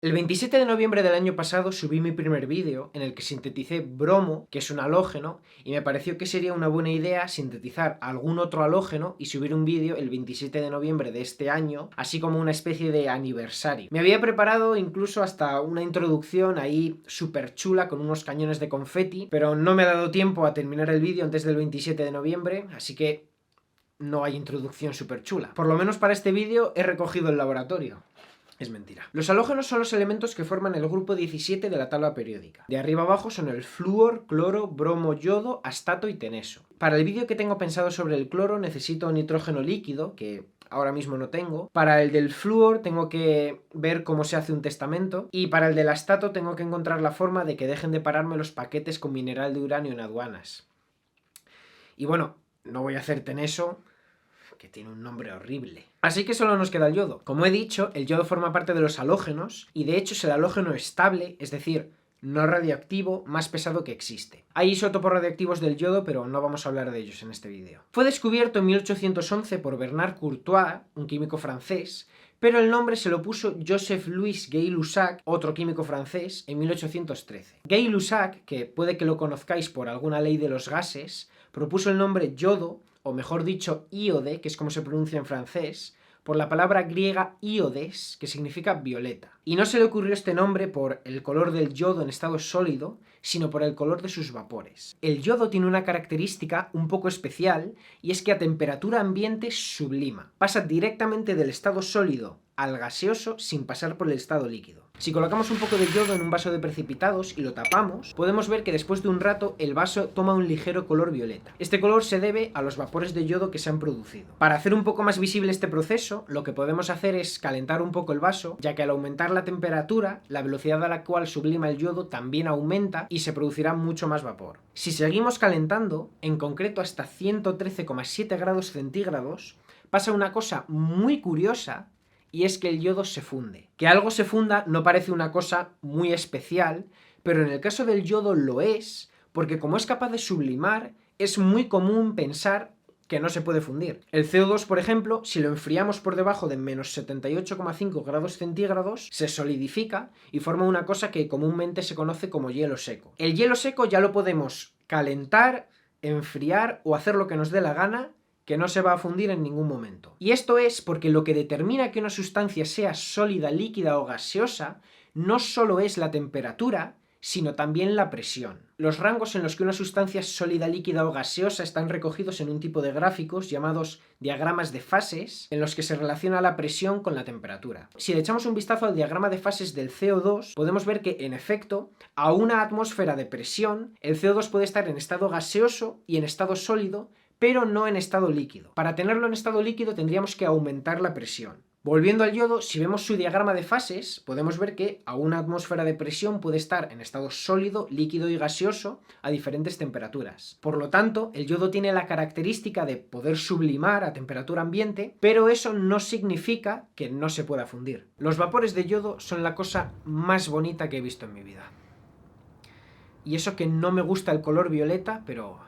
El 27 de noviembre del año pasado subí mi primer vídeo en el que sinteticé bromo, que es un halógeno, y me pareció que sería una buena idea sintetizar algún otro halógeno y subir un vídeo el 27 de noviembre de este año, así como una especie de aniversario. Me había preparado incluso hasta una introducción ahí súper chula con unos cañones de confeti, pero no me ha dado tiempo a terminar el vídeo antes del 27 de noviembre, así que no hay introducción súper chula. Por lo menos para este vídeo he recogido el laboratorio. Es mentira. Los halógenos son los elementos que forman el grupo 17 de la tabla periódica. De arriba abajo son el flúor, cloro, bromo, yodo, astato y teneso. Para el vídeo que tengo pensado sobre el cloro necesito nitrógeno líquido, que ahora mismo no tengo. Para el del flúor tengo que ver cómo se hace un testamento. Y para el del astato tengo que encontrar la forma de que dejen de pararme los paquetes con mineral de uranio en aduanas. Y bueno, no voy a hacer teneso, que tiene un nombre horrible. Así que solo nos queda el yodo. Como he dicho, el yodo forma parte de los halógenos y de hecho es el halógeno estable, es decir, no radioactivo, más pesado que existe. Hay isótopos radioactivos del yodo, pero no vamos a hablar de ellos en este vídeo. Fue descubierto en 1811 por Bernard Courtois, un químico francés, pero el nombre se lo puso Joseph-Louis Gay-Lussac, otro químico francés, en 1813. Gay-Lussac, que puede que lo conozcáis por alguna ley de los gases, propuso el nombre yodo, o mejor dicho, íode, que es como se pronuncia en francés, por la palabra griega iodes, que significa violeta. Y no se le ocurrió este nombre por el color del yodo en estado sólido, sino por el color de sus vapores. El yodo tiene una característica un poco especial, y es que a temperatura ambiente sublima. Pasa directamente del estado sólido al gaseoso sin pasar por el estado líquido. Si colocamos un poco de yodo en un vaso de precipitados y lo tapamos, podemos ver que después de un rato el vaso toma un ligero color violeta. Este color se debe a los vapores de yodo que se han producido. Para hacer un poco más visible este proceso, lo que podemos hacer es calentar un poco el vaso, ya que al aumentar la temperatura, la velocidad a la cual sublima el yodo también aumenta y se producirá mucho más vapor. Si seguimos calentando, en concreto hasta 113,7 grados centígrados, pasa una cosa muy curiosa, y es que el yodo se funde. Que algo se funda no parece una cosa muy especial, pero en el caso del yodo lo es, porque como es capaz de sublimar, es muy común pensar que no se puede fundir. El CO2, por ejemplo, si lo enfriamos por debajo de menos 78,5 grados centígrados, se solidifica y forma una cosa que comúnmente se conoce como hielo seco. El hielo seco ya lo podemos calentar, enfriar o hacer lo que nos dé la gana, que no se va a fundir en ningún momento. Y esto es porque lo que determina que una sustancia sea sólida, líquida o gaseosa no solo es la temperatura, sino también la presión. Los rangos en los que una sustancia es sólida, líquida o gaseosa están recogidos en un tipo de gráficos llamados diagramas de fases, en los que se relaciona la presión con la temperatura. Si le echamos un vistazo al diagrama de fases del CO2, podemos ver que, en efecto, a una atmósfera de presión, el CO2 puede estar en estado gaseoso y en estado sólido, pero no en estado líquido. Para tenerlo en estado líquido tendríamos que aumentar la presión. Volviendo al yodo, si vemos su diagrama de fases, podemos ver que a una atmósfera de presión puede estar en estado sólido, líquido y gaseoso a diferentes temperaturas. Por lo tanto, el yodo tiene la característica de poder sublimar a temperatura ambiente, pero eso no significa que no se pueda fundir. Los vapores de yodo son la cosa más bonita que he visto en mi vida. Y eso que no me gusta el color violeta, pero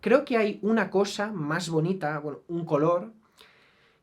creo que hay una cosa más bonita, bueno, un color,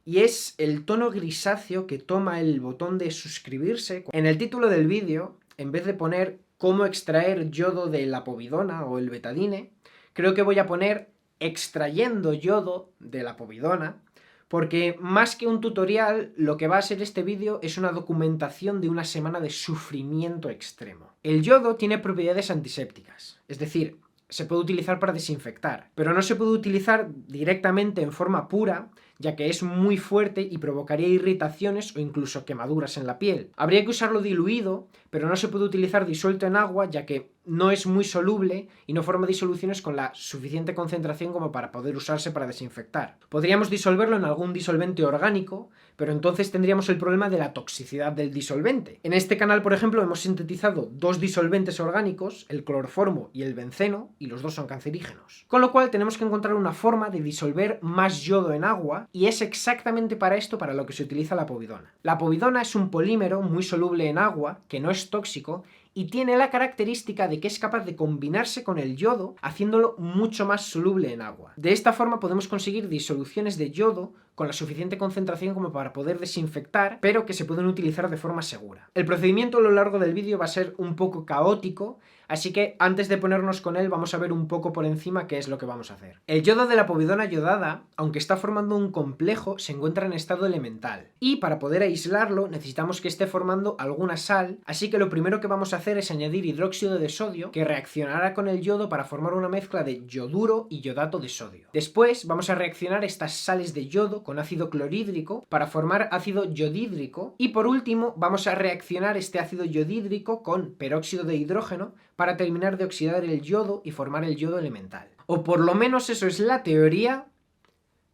y es el tono grisáceo que toma el botón de suscribirse. En el título del vídeo, en vez de poner cómo extraer yodo de la povidona o el betadine, creo que voy a poner extrayendo yodo de la povidona, porque más que un tutorial, lo que va a ser este vídeo es una documentación de una semana de sufrimiento extremo. El yodo tiene propiedades antisépticas, es decir, se puede utilizar para desinfectar, pero no se puede utilizar directamente en forma pura, ya que es muy fuerte y provocaría irritaciones o incluso quemaduras en la piel. Habría que usarlo diluido, pero no se puede utilizar disuelto en agua, ya que no es muy soluble y no forma disoluciones con la suficiente concentración como para poder usarse para desinfectar. Podríamos disolverlo en algún disolvente orgánico, pero entonces tendríamos el problema de la toxicidad del disolvente. En este canal, por ejemplo, hemos sintetizado dos disolventes orgánicos, el cloroformo y el benceno, y los dos son cancerígenos. Con lo cual tenemos que encontrar una forma de disolver más yodo en agua, y es exactamente para esto para lo que se utiliza la povidona. La povidona es un polímero muy soluble en agua, que no es tóxico, y tiene la característica de que es capaz de combinarse con el yodo haciéndolo mucho más soluble en agua. De esta forma podemos conseguir disoluciones de yodo con la suficiente concentración como para poder desinfectar, pero que se pueden utilizar de forma segura. El procedimiento a lo largo del vídeo va a ser un poco caótico, así que antes de ponernos con él vamos a ver un poco por encima qué es lo que vamos a hacer. El yodo de la povidona yodada, aunque está formando un complejo, se encuentra en estado elemental y para poder aislarlo necesitamos que esté formando alguna sal, así que lo primero que vamos a hacer es añadir hidróxido de sodio que reaccionará con el yodo para formar una mezcla de yoduro y yodato de sodio. Después vamos a reaccionar estas sales de yodo con ácido clorhídrico para formar ácido yodídrico y por último vamos a reaccionar este ácido yodídrico con peróxido de hidrógeno para terminar de oxidar el yodo y formar el yodo elemental. O por lo menos eso es la teoría.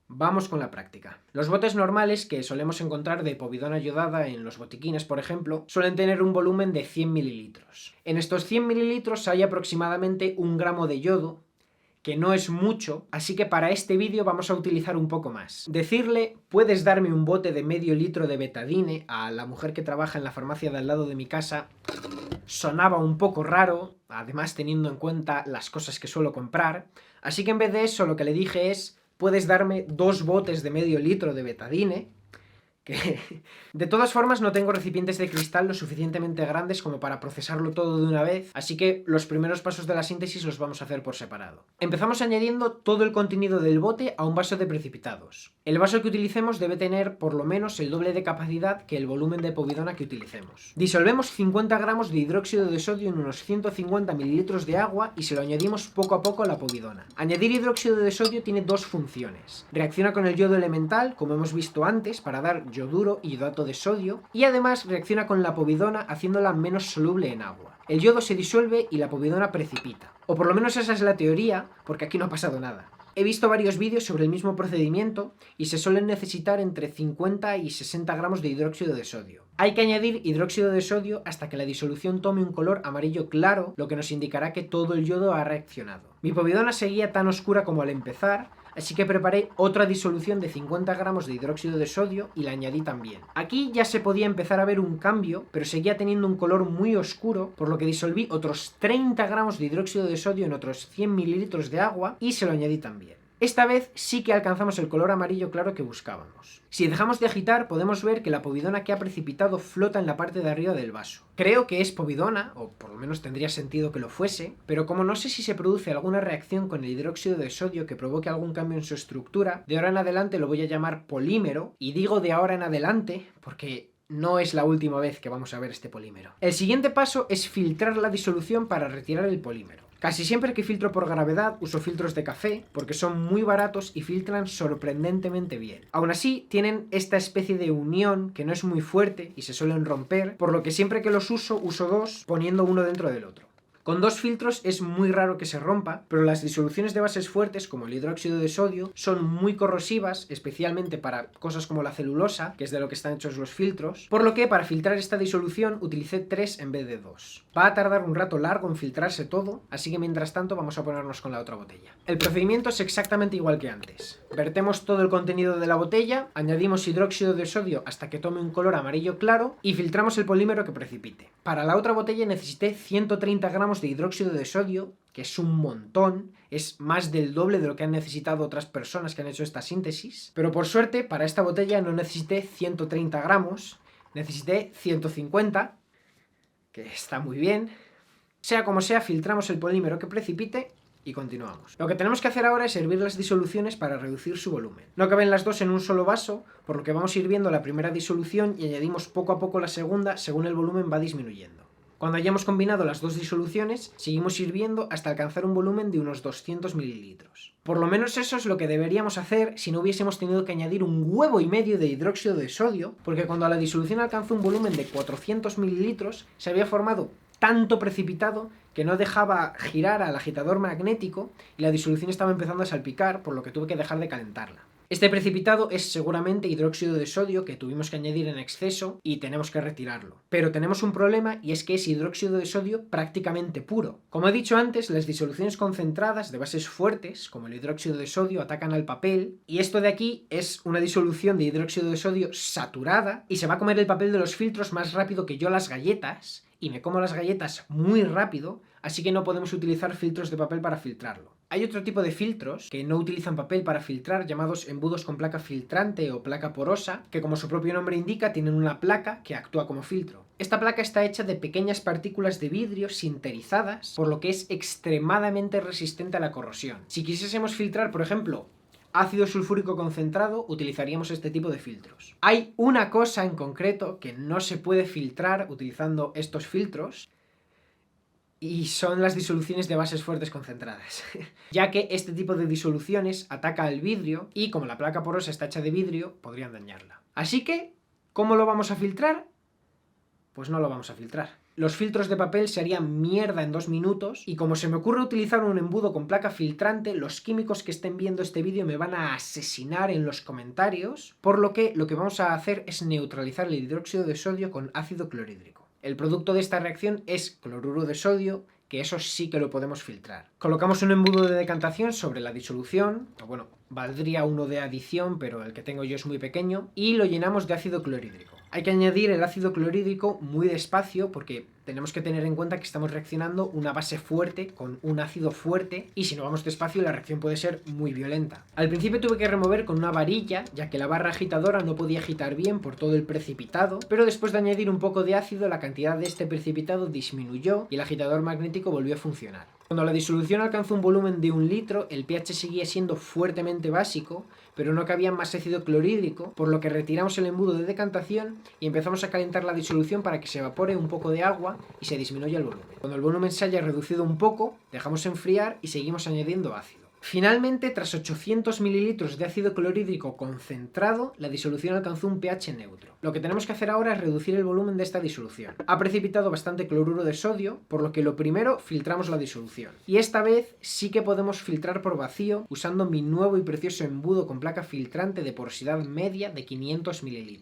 Vamos con la práctica. Los botes normales que solemos encontrar de povidona yodada en los botiquines, por ejemplo, suelen tener un volumen de 100 mililitros. En estos 100 mililitros hay aproximadamente 1 gramo de yodo, que no es mucho, así que para este vídeo vamos a utilizar un poco más. Decirle, puedes darme un bote de medio litro de betadine a la mujer que trabaja en la farmacia de al lado de mi casa, sonaba un poco raro, además teniendo en cuenta las cosas que suelo comprar, así que en vez de eso lo que le dije es, puedes darme 2 botes de medio litro de betadine, que de todas formas no tengo recipientes de cristal lo suficientemente grandes como para procesarlo todo de una vez, así que los primeros pasos de la síntesis los vamos a hacer por separado. Empezamos añadiendo todo el contenido del bote a un vaso de precipitados. El vaso que utilicemos debe tener por lo menos el doble de capacidad que el volumen de povidona que utilicemos. Disolvemos 50 gramos de hidróxido de sodio en unos 150 mililitros de agua y se lo añadimos poco a poco a la povidona. Añadir hidróxido de sodio tiene dos funciones. Reacciona con el yodo elemental, como hemos visto antes, para dar yoduro y yodato de sodio, y además reacciona con la povidona haciéndola menos soluble en agua. El yodo se disuelve y la povidona precipita. O por lo menos esa es la teoría, porque aquí no ha pasado nada. He visto varios vídeos sobre el mismo procedimiento y se suelen necesitar entre 50 y 60 gramos de hidróxido de sodio. Hay que añadir hidróxido de sodio hasta que la disolución tome un color amarillo claro, lo que nos indicará que todo el yodo ha reaccionado. Mi povidona seguía tan oscura como al empezar, así que preparé otra disolución de 50 gramos de hidróxido de sodio y la añadí también. Aquí ya se podía empezar a ver un cambio, pero seguía teniendo un color muy oscuro, por lo que disolví otros 30 gramos de hidróxido de sodio en otros 100 mililitros de agua y se lo añadí también. Esta vez sí que alcanzamos el color amarillo claro que buscábamos. Si dejamos de agitar podemos ver que la povidona que ha precipitado flota en la parte de arriba del vaso. Creo que es povidona, o por lo menos tendría sentido que lo fuese, pero como no sé si se produce alguna reacción con el hidróxido de sodio que provoque algún cambio en su estructura, de ahora en adelante lo voy a llamar polímero, y digo de ahora en adelante porque no es la última vez que vamos a ver este polímero. El siguiente paso es filtrar la disolución para retirar el polímero. Casi siempre que filtro por gravedad uso filtros de café porque son muy baratos y filtran sorprendentemente bien. Aún así tienen esta especie de unión que no es muy fuerte y se suelen romper, por lo que siempre que los uso dos poniendo uno dentro del otro. Con dos filtros es muy raro que se rompa, pero las disoluciones de bases fuertes, como el hidróxido de sodio, son muy corrosivas, especialmente para cosas como la celulosa, que es de lo que están hechos los filtros, por lo que para filtrar esta disolución utilicé 3 en vez de 2. Va a tardar un rato largo en filtrarse todo, así que mientras tanto vamos a ponernos con la otra botella. El procedimiento es exactamente igual que antes. Vertemos todo el contenido de la botella, añadimos hidróxido de sodio hasta que tome un color amarillo claro y filtramos el polímero que precipite. Para la otra botella necesité 130 gramos de hidróxido de sodio, que es un montón, es más del doble de lo que han necesitado otras personas que han hecho esta síntesis, pero por suerte para esta botella no necesité 130 gramos, necesité 150, que está muy bien. Sea como sea, filtramos el polímero que precipite y continuamos. Lo que tenemos que hacer ahora es hervir las disoluciones para reducir su volumen. No caben las dos en un solo vaso, por lo que vamos hirviendo la primera disolución y añadimos poco a poco la segunda según el volumen va disminuyendo. Cuando hayamos combinado las dos disoluciones, seguimos hirviendo hasta alcanzar un volumen de unos 200 mililitros. Por lo menos eso es lo que deberíamos hacer si no hubiésemos tenido que añadir 1,5 huevos de hidróxido de sodio, porque cuando la disolución alcanzó un volumen de 400 mililitros, se había formado tanto precipitado que no dejaba girar al agitador magnético y la disolución estaba empezando a salpicar, por lo que tuve que dejar de calentarla. Este precipitado es seguramente hidróxido de sodio que tuvimos que añadir en exceso y tenemos que retirarlo. Pero tenemos un problema y es que es hidróxido de sodio prácticamente puro. Como he dicho antes, las disoluciones concentradas de bases fuertes, como el hidróxido de sodio, atacan al papel y esto de aquí es una disolución de hidróxido de sodio saturada y se va a comer el papel de los filtros más rápido que yo las galletas. y me como las galletas muy rápido, así que no podemos utilizar filtros de papel para filtrarlo. Hay otro tipo de filtros que no utilizan papel para filtrar, llamados embudos con placa filtrante o placa porosa, que como su propio nombre indica tienen una placa que actúa como filtro. Esta placa está hecha de pequeñas partículas de vidrio sinterizadas, por lo que es extremadamente resistente a la corrosión. Si quisiésemos filtrar, por ejemplo, ácido sulfúrico concentrado, utilizaríamos este tipo de filtros. Hay una cosa en concreto que no se puede filtrar utilizando estos filtros, y son las disoluciones de bases fuertes concentradas, ya que este tipo de disoluciones ataca al vidrio y como la placa porosa está hecha de vidrio, podrían dañarla. Así que, ¿cómo lo vamos a filtrar? Pues no lo vamos a filtrar. Los filtros de papel se harían mierda en 2 minutos y como se me ocurre utilizar un embudo con placa filtrante, los químicos que estén viendo este vídeo me van a asesinar en los comentarios, por lo que vamos a hacer es neutralizar el hidróxido de sodio con ácido clorhídrico. El producto de esta reacción es cloruro de sodio, que eso sí que lo podemos filtrar. Colocamos un embudo de decantación sobre la disolución, o bueno, valdría uno de adición, pero el que tengo yo es muy pequeño, y lo llenamos de ácido clorhídrico. Hay que añadir el ácido clorhídrico muy despacio porque tenemos que tener en cuenta que estamos reaccionando una base fuerte con un ácido fuerte y si no vamos despacio la reacción puede ser muy violenta. Al principio tuve que remover con una varilla ya que la barra agitadora no podía agitar bien por todo el precipitado, pero después de añadir un poco de ácido la cantidad de este precipitado disminuyó y el agitador magnético volvió a funcionar. Cuando la disolución alcanzó un volumen de 1 litro, el pH seguía siendo fuertemente básico, pero no cabía más ácido clorhídrico, por lo que retiramos el embudo de decantación y empezamos a calentar la disolución para que se evapore un poco de agua y se disminuya el volumen. Cuando el volumen se haya reducido un poco, dejamos enfriar y seguimos añadiendo ácido. Finalmente, tras 800 ml de ácido clorhídrico concentrado, la disolución alcanzó un pH neutro. Lo que tenemos que hacer ahora es reducir el volumen de esta disolución. Ha precipitado bastante cloruro de sodio, por lo que lo primero filtramos la disolución. Y esta vez sí que podemos filtrar por vacío usando mi nuevo y precioso embudo con placa filtrante de porosidad media de 500 ml.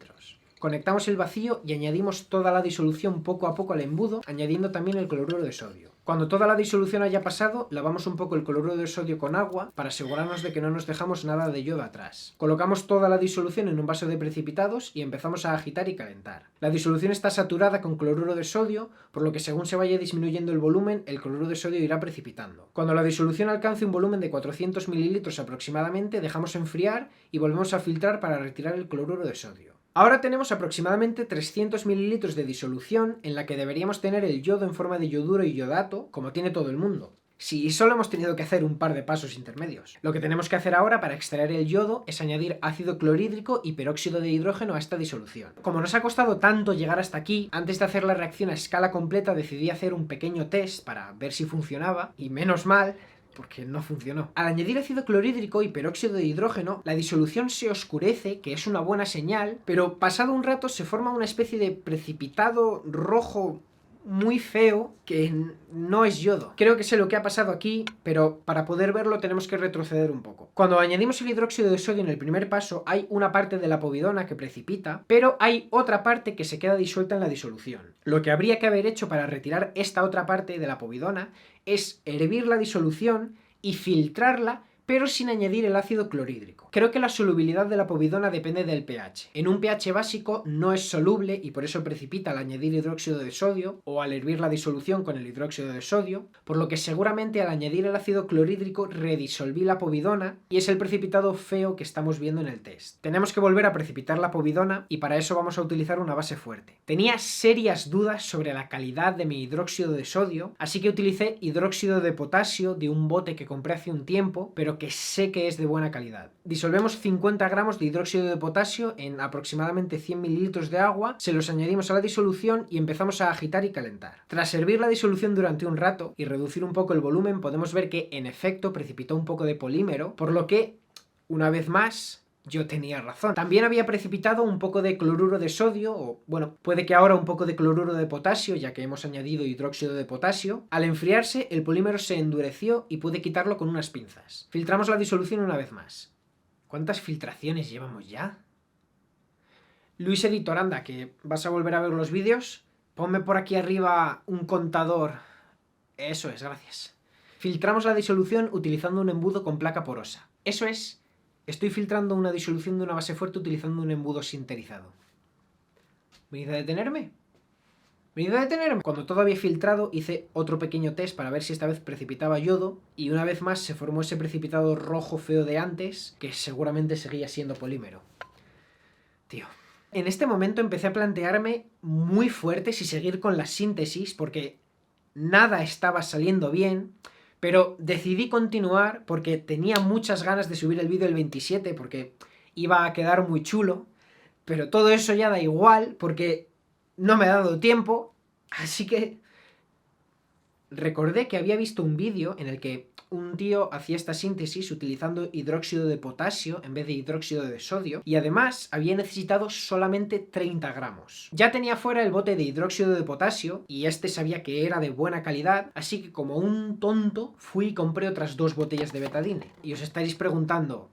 Conectamos el vacío y añadimos toda la disolución poco a poco al embudo, añadiendo también el cloruro de sodio. Cuando toda la disolución haya pasado, lavamos un poco el cloruro de sodio con agua para asegurarnos de que no nos dejamos nada de yodo atrás. Colocamos toda la disolución en un vaso de precipitados y empezamos a agitar y calentar. La disolución está saturada con cloruro de sodio, por lo que según se vaya disminuyendo el volumen, el cloruro de sodio irá precipitando. Cuando la disolución alcance un volumen de 400 ml aproximadamente, dejamos enfriar y volvemos a filtrar para retirar el cloruro de sodio. Ahora tenemos aproximadamente 300 ml de disolución en la que deberíamos tener el yodo en forma de yoduro y yodato, como tiene todo el mundo. Sí, solo hemos tenido que hacer un par de pasos intermedios. Lo que tenemos que hacer ahora para extraer el yodo es añadir ácido clorhídrico y peróxido de hidrógeno a esta disolución. Como nos ha costado tanto llegar hasta aquí, antes de hacer la reacción a escala completa decidí hacer un pequeño test para ver si funcionaba, y menos mal, porque no funcionó. Al añadir ácido clorhídrico y peróxido de hidrógeno, la disolución se oscurece, que es una buena señal, pero pasado un rato se forma una especie de precipitado rojo muy feo que no es yodo. Creo que sé lo que ha pasado aquí, pero para poder verlo tenemos que retroceder un poco. Cuando añadimos el hidróxido de sodio en el primer paso, hay una parte de la povidona que precipita, pero hay otra parte que se queda disuelta en la disolución. Lo que habría que haber hecho para retirar esta otra parte de la povidona es hervir la disolución y filtrarla, pero sin añadir el ácido clorhídrico. Creo que la solubilidad de la povidona depende del pH. En un pH básico no es soluble y por eso precipita al añadir hidróxido de sodio o al hervir la disolución con el hidróxido de sodio, por lo que seguramente al añadir el ácido clorhídrico redisolví la povidona y es el precipitado feo que estamos viendo en el test. Tenemos que volver a precipitar la povidona y para eso vamos a utilizar una base fuerte. Tenía serias dudas sobre la calidad de mi hidróxido de sodio, así que utilicé hidróxido de potasio de un bote que compré hace un tiempo, pero que sé que es de buena calidad. Disolvemos 50 gramos de hidróxido de potasio en aproximadamente 100 mililitros de agua, se los añadimos a la disolución y empezamos a agitar y calentar. Tras hervir la disolución durante un rato y reducir un poco el volumen, podemos ver que en efecto precipitó un poco de polímero, por lo que, una vez más, yo tenía razón. También había precipitado un poco de cloruro de sodio, o bueno, puede que ahora un poco de cloruro de potasio, ya que hemos añadido hidróxido de potasio. Al enfriarse, el polímero se endureció y pude quitarlo con unas pinzas. Filtramos la disolución una vez más. ¿Cuántas filtraciones llevamos ya? Luis Editor, anda, que vas a volver a ver los vídeos. Ponme por aquí arriba un contador. Eso es, gracias. Filtramos la disolución utilizando un embudo con placa porosa. Eso es. Estoy filtrando una disolución de una base fuerte utilizando un embudo sinterizado. ¿Venid a detenerme? Venido a detenerme, cuando todo había filtrado, hice otro pequeño test para ver si esta vez precipitaba yodo, y una vez más se formó ese precipitado rojo feo de antes, que seguramente seguía siendo polímero. Tío. En este momento empecé a plantearme muy fuerte si seguir con la síntesis, porque nada estaba saliendo bien, pero decidí continuar porque tenía muchas ganas de subir el vídeo el 27, porque iba a quedar muy chulo, pero todo eso ya da igual, porque no me ha dado tiempo, así que recordé que había visto un vídeo en el que un tío hacía esta síntesis utilizando hidróxido de potasio en vez de hidróxido de sodio, y además había necesitado solamente 30 gramos. Ya tenía fuera el bote de hidróxido de potasio y este sabía que era de buena calidad, así que como un tonto fui y compré otras 2 botellas de betadine. Y os estaréis preguntando,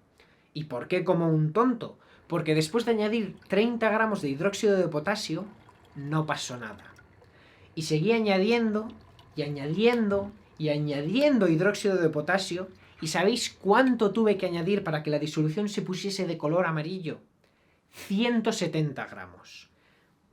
¿y por qué como un tonto? Porque después de añadir 30 gramos de hidróxido de potasio, no pasó nada. Y seguí añadiendo y añadiendo y añadiendo hidróxido de potasio, ¿y sabéis cuánto tuve que añadir para que la disolución se pusiese de color amarillo? 170 gramos.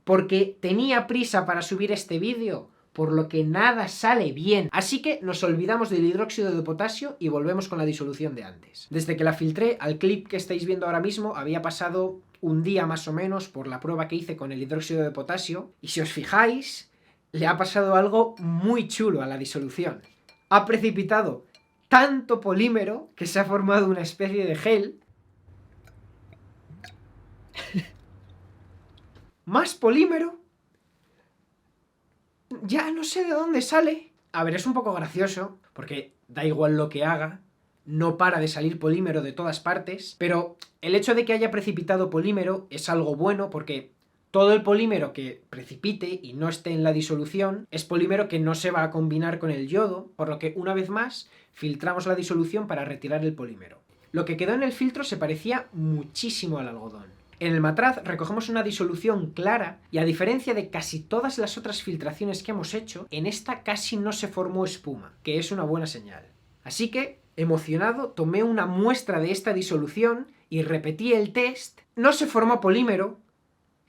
Porque tenía prisa para subir este vídeo, por lo que nada sale bien. Así que nos olvidamos del hidróxido de potasio y volvemos con la disolución de antes. Desde que la filtré al clip que estáis viendo ahora mismo, había pasado un día más o menos por la prueba que hice con el hidróxido de potasio, y si os fijáis, le ha pasado algo muy chulo a la disolución. Ha precipitado tanto polímero que se ha formado una especie de gel. Más polímero. Ya no sé de dónde sale. A ver, es un poco gracioso, porque da igual lo que haga, no para de salir polímero de todas partes, pero el hecho de que haya precipitado polímero es algo bueno porque todo el polímero que precipite y no esté en la disolución es polímero que no se va a combinar con el yodo, por lo que una vez más filtramos la disolución para retirar el polímero. Lo que quedó en el filtro se parecía muchísimo al algodón. En el matraz recogemos una disolución clara y a diferencia de casi todas las otras filtraciones que hemos hecho, en esta casi no se formó espuma, que es una buena señal. Así que, emocionado, tomé una muestra de esta disolución y repetí el test. No se formó polímero,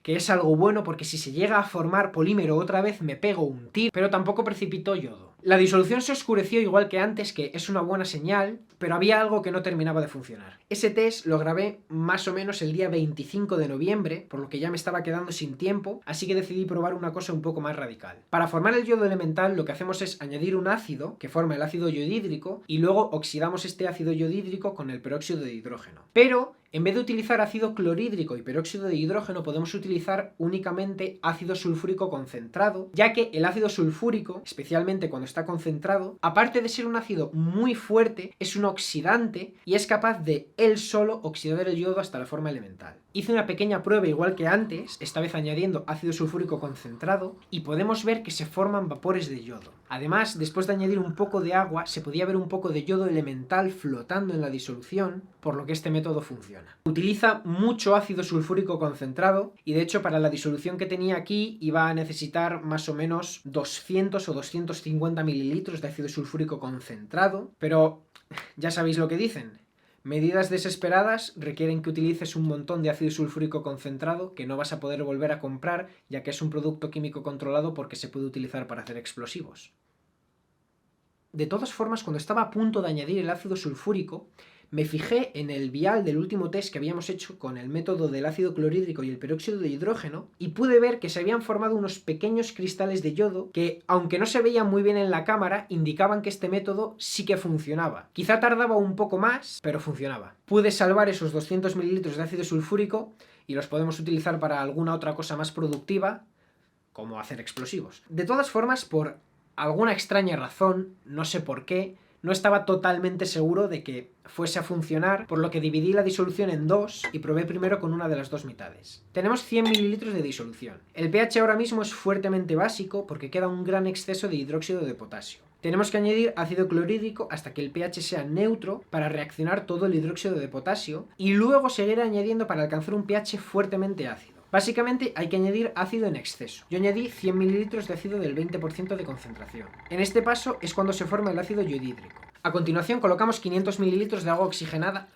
que es algo bueno porque si se llega a formar polímero otra vez me pego un tiro, pero tampoco precipitó yodo. La disolución se oscureció igual que antes, que es una buena señal, pero había algo que no terminaba de funcionar. Ese test lo grabé más o menos el día 25 de noviembre, por lo que ya me estaba quedando sin tiempo, así que decidí probar una cosa un poco más radical. Para formar el yodo elemental lo que hacemos es añadir un ácido, que forma el ácido yodídrico, y luego oxidamos este ácido yodídrico con el peróxido de hidrógeno. Pero en vez de utilizar ácido clorhídrico y peróxido de hidrógeno, podemos utilizar únicamente ácido sulfúrico concentrado, ya que el ácido sulfúrico, especialmente cuando está concentrado, aparte de ser un ácido muy fuerte, es un oxidante y es capaz de él solo oxidar el yodo hasta la forma elemental. Hice una pequeña prueba igual que antes, esta vez añadiendo ácido sulfúrico concentrado, y podemos ver que se forman vapores de yodo. Además, después de añadir un poco de agua, se podía ver un poco de yodo elemental flotando en la disolución, por lo que este método funciona. Utiliza mucho ácido sulfúrico concentrado, y de hecho para la disolución que tenía aquí iba a necesitar más o menos 200 o 250 mililitros de ácido sulfúrico concentrado, pero ya sabéis lo que dicen. Medidas desesperadas requieren que utilices un montón de ácido sulfúrico concentrado que no vas a poder volver a comprar, ya que es un producto químico controlado porque se puede utilizar para hacer explosivos. De todas formas, cuando estaba a punto de añadir el ácido sulfúrico, me fijé en el vial del último test que habíamos hecho con el método del ácido clorhídrico y el peróxido de hidrógeno y pude ver que se habían formado unos pequeños cristales de yodo que, aunque no se veían muy bien en la cámara, indicaban que este método sí que funcionaba. Quizá tardaba un poco más, pero funcionaba. Pude salvar esos 200 mililitros de ácido sulfúrico y los podemos utilizar para alguna otra cosa más productiva, como hacer explosivos. De todas formas, por alguna extraña razón, no sé por qué, no estaba totalmente seguro de que fuese a funcionar, por lo que dividí la disolución en dos y probé primero con una de las dos mitades. Tenemos 100 mililitros de disolución. El pH ahora mismo es fuertemente básico porque queda un gran exceso de hidróxido de potasio. Tenemos que añadir ácido clorhídrico hasta que el pH sea neutro para reaccionar todo el hidróxido de potasio y luego seguir añadiendo para alcanzar un pH fuertemente ácido. Básicamente hay que añadir ácido en exceso. Yo añadí 100 mililitros de ácido del 20% de concentración. En este paso es cuando se forma el ácido yodídrico. A continuación colocamos 500 mililitros de agua oxigenada.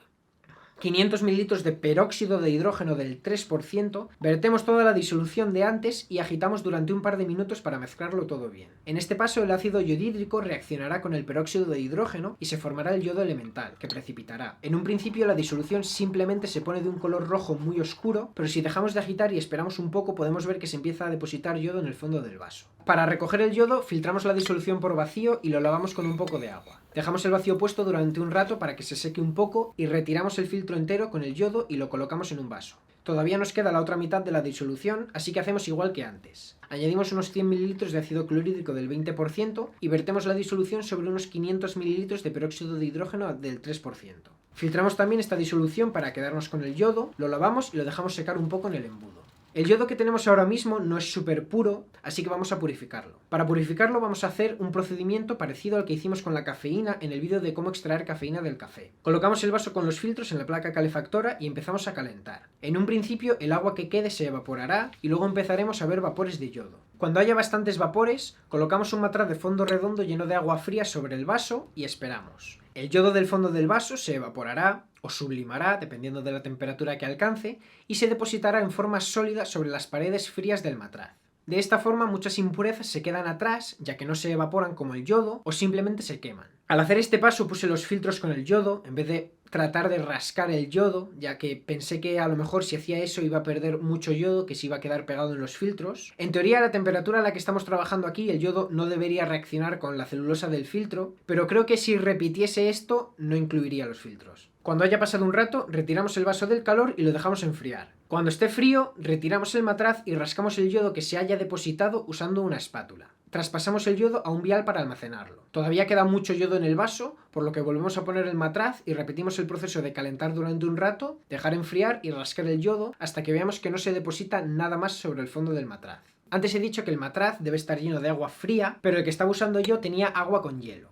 500 mililitros de peróxido de hidrógeno del 3%, vertemos toda la disolución de antes y agitamos durante un par de minutos para mezclarlo todo bien. En este paso el ácido yodhídrico reaccionará con el peróxido de hidrógeno y se formará el yodo elemental, que precipitará. En un principio la disolución simplemente se pone de un color rojo muy oscuro, pero si dejamos de agitar y esperamos un poco podemos ver que se empieza a depositar yodo en el fondo del vaso. Para recoger el yodo filtramos la disolución por vacío y lo lavamos con un poco de agua. Dejamos el vacío puesto durante un rato para que se seque un poco y retiramos el filtro entero con el yodo y lo colocamos en un vaso. Todavía nos queda la otra mitad de la disolución, así que hacemos igual que antes. Añadimos unos 100 ml de ácido clorhídrico del 20% y vertemos la disolución sobre unos 500 ml de peróxido de hidrógeno del 3%. Filtramos también esta disolución para quedarnos con el yodo, lo lavamos y lo dejamos secar un poco en el embudo. El yodo que tenemos ahora mismo no es súper puro, así que vamos a purificarlo. Para purificarlo vamos a hacer un procedimiento parecido al que hicimos con la cafeína en el vídeo de cómo extraer cafeína del café. Colocamos el vaso con los filtros en la placa calefactora y empezamos a calentar. En un principio el agua que quede se evaporará y luego empezaremos a ver vapores de yodo. Cuando haya bastantes vapores, colocamos un matraz de fondo redondo lleno de agua fría sobre el vaso y esperamos. El yodo del fondo del vaso se evaporará o sublimará, dependiendo de la temperatura que alcance, y se depositará en forma sólida sobre las paredes frías del matraz. De esta forma muchas impurezas se quedan atrás, ya que no se evaporan como el yodo o simplemente se queman. Al hacer este paso puse los filtros con el yodo, en vez de tratar de rascar el yodo, ya que pensé que a lo mejor si hacía eso iba a perder mucho yodo que se iba a quedar pegado en los filtros. En teoría, a la temperatura a la que estamos trabajando aquí, el yodo no debería reaccionar con la celulosa del filtro, pero creo que si repitiese esto, no incluiría los filtros. Cuando haya pasado un rato, retiramos el vaso del calor y lo dejamos enfriar. Cuando esté frío, retiramos el matraz y rascamos el yodo que se haya depositado usando una espátula. Traspasamos el yodo a un vial para almacenarlo. Todavía queda mucho yodo en el vaso, por lo que volvemos a poner el matraz y repetimos el proceso de calentar durante un rato, dejar enfriar y rascar el yodo hasta que veamos que no se deposita nada más sobre el fondo del matraz. Antes he dicho que el matraz debe estar lleno de agua fría, pero el que estaba usando yo tenía agua con hielo.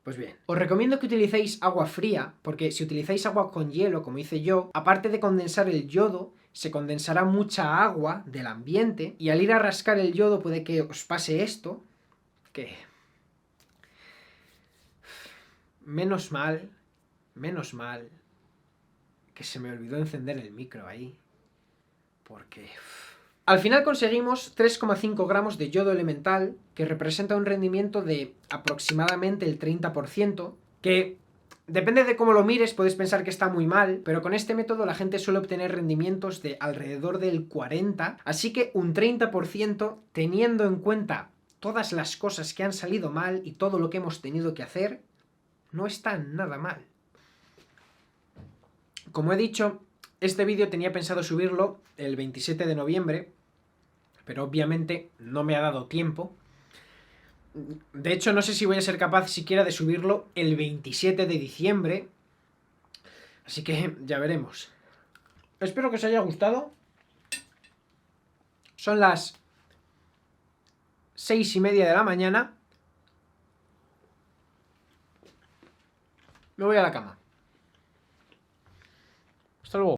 Pues bien, os recomiendo que utilicéis agua fría, porque si utilizáis agua con hielo, como hice yo, aparte de condensar el yodo, se condensará mucha agua del ambiente, y al ir a rascar el yodo puede que os pase esto, que... Menos mal, que se me olvidó encender el micro ahí, porque... Al final conseguimos 3,5 gramos de yodo elemental, que representa un rendimiento de aproximadamente el 30%, que depende de cómo lo mires, puedes pensar que está muy mal, pero con este método la gente suele obtener rendimientos de alrededor del 40%, así que un 30%, teniendo en cuenta todas las cosas que han salido mal y todo lo que hemos tenido que hacer, no está nada mal. Como he dicho, este vídeo tenía pensado subirlo el 27 de noviembre, pero obviamente no me ha dado tiempo. De hecho, no sé si voy a ser capaz siquiera de subirlo el 27 de diciembre. Así que ya veremos. Espero que os haya gustado. Son las 6:30 de la mañana. Me voy a la cama. Hasta luego.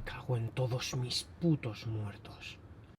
Cago en todos mis putos muertos.